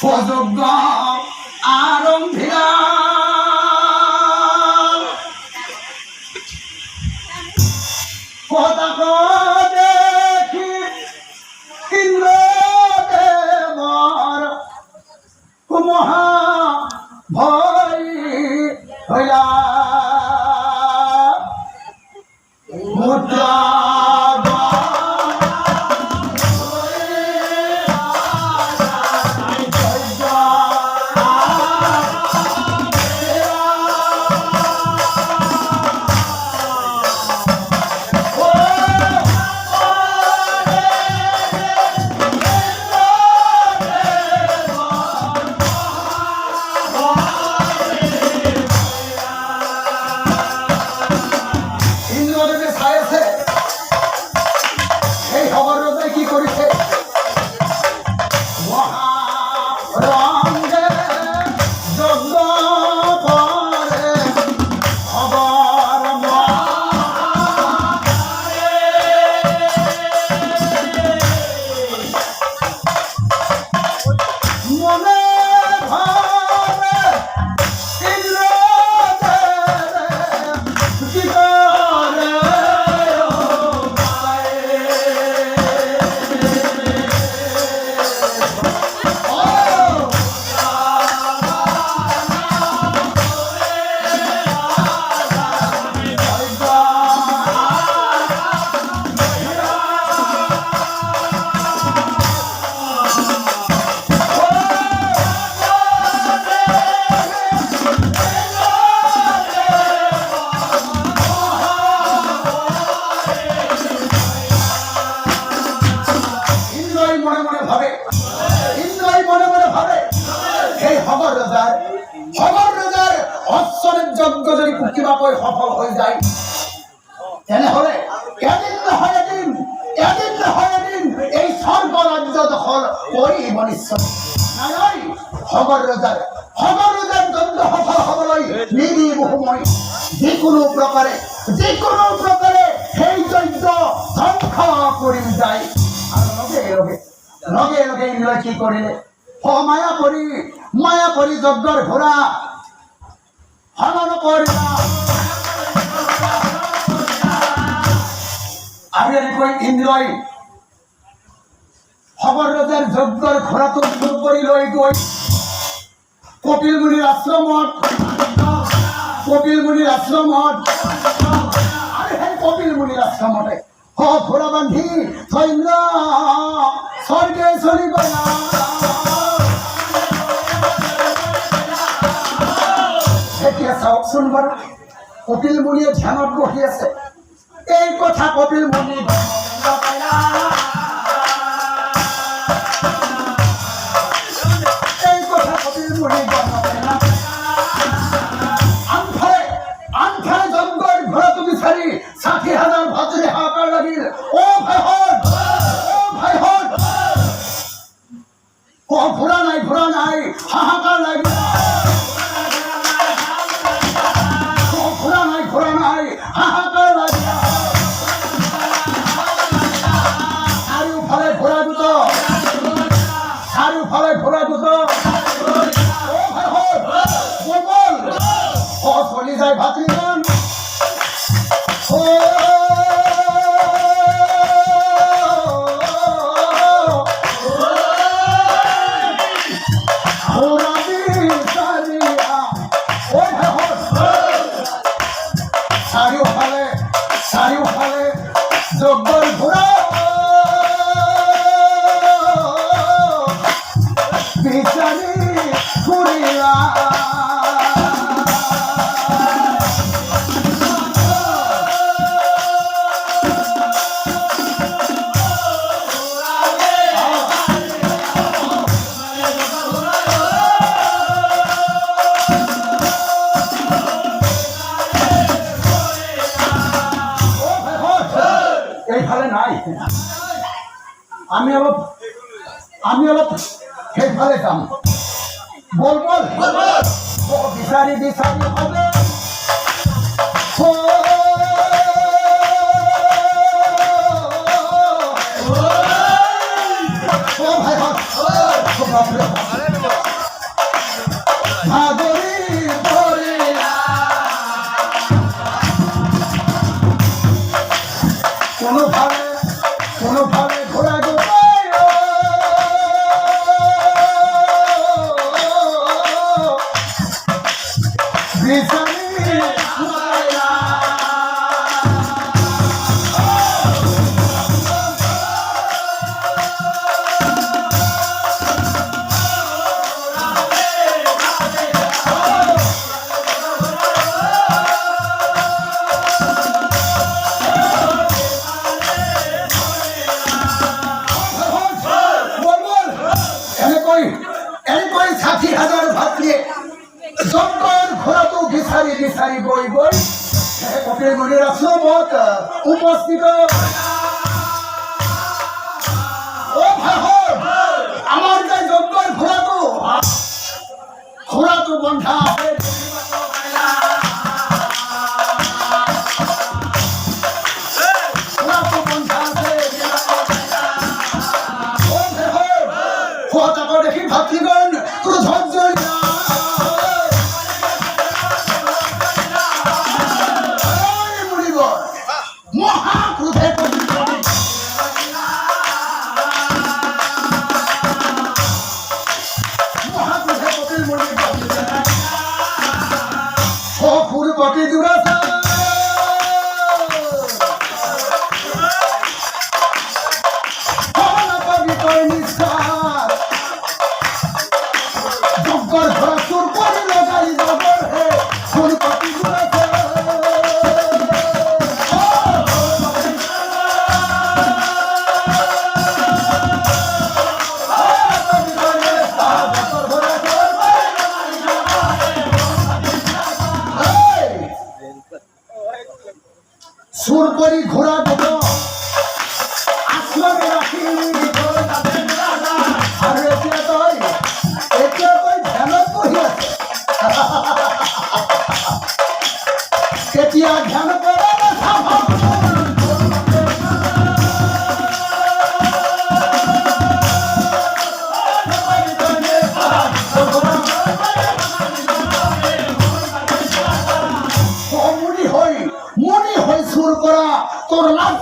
অযোগ্য আরম্ভিরা কথা দেখি ইন্দ্রদেবর মহা ভয় হইলা মুদ্রা সফল হয়ে যায় তেনেহলে এদিন এই স্বর্গ রাজ্য দখল করিব নিশ্চয় হগর ৰজাৰ যজ্ঞ সফল হবলৈ নিৰ্মোহময় যিকোনো প্ৰকাৰে সেই যজ্ঞ ধ্বংস কৰি যায় আৰু লগে লগে ইন্দ্ৰই কি কৰিলে মায়া কৰি যজ্ঞৰ ঘোঁৰা হনন কৰিলা আৰু এনেকৈ ইন্দ্ৰই হগৰ ৰজাৰ যজ্ঞৰ ঘোঁৰাটো উদ্ধাৰ কৰি লৈ গৈ কপিল মুনিৰ আশ্ৰমত আৰু সেই কপিল মুনিৰ আশ্ৰমতে ঘোঁৰা বান্ধি সৈন্য স্বৰ্গে চলিব এতিয়া চাওকচোন বাৰু কপিল মুনিয়ে ধ্যানত বহি আছে এই কথা কপিল মুনি আনফালে জঙ্গল ঘোড়াটো বিচাৰি ৬০,০০০ ভজনে হাহাকাৰ লাগিল ও ভাইহত ঘোড়া নাই হাহাকাৰ লাগিল চাৰিওফালে ঘোঁৰা দুট চলি যায় ভাতৃগণ চাৰিওফালে যজ্ঞৰ ঘোঁৰা বিচাৰি ঘূৰিলা এইফালে নাই আমি অলপ সেইফালে যাম বল বিচাৰি হবে ভাই দিয়ে জঙ্গল ঘোরা তো বিচারি বিচারি বই বই কপিল মুনির আশ্রমত উপস্থিত। ও ভাই আমার যে জঙ্গল ঘোরা তো বন্ধা আছে দেখি ভাতৃগণ ক্রোধ মহাক্রোধে কপিল মুনি পূর্বটি দুরাসা সুরপরি ঘোড়া দুটো আশ্রমে রাখি আর এতিয়া তই ধ্যানত বহি আছে এতিয়া ধ্যান কৰা তোর লাভ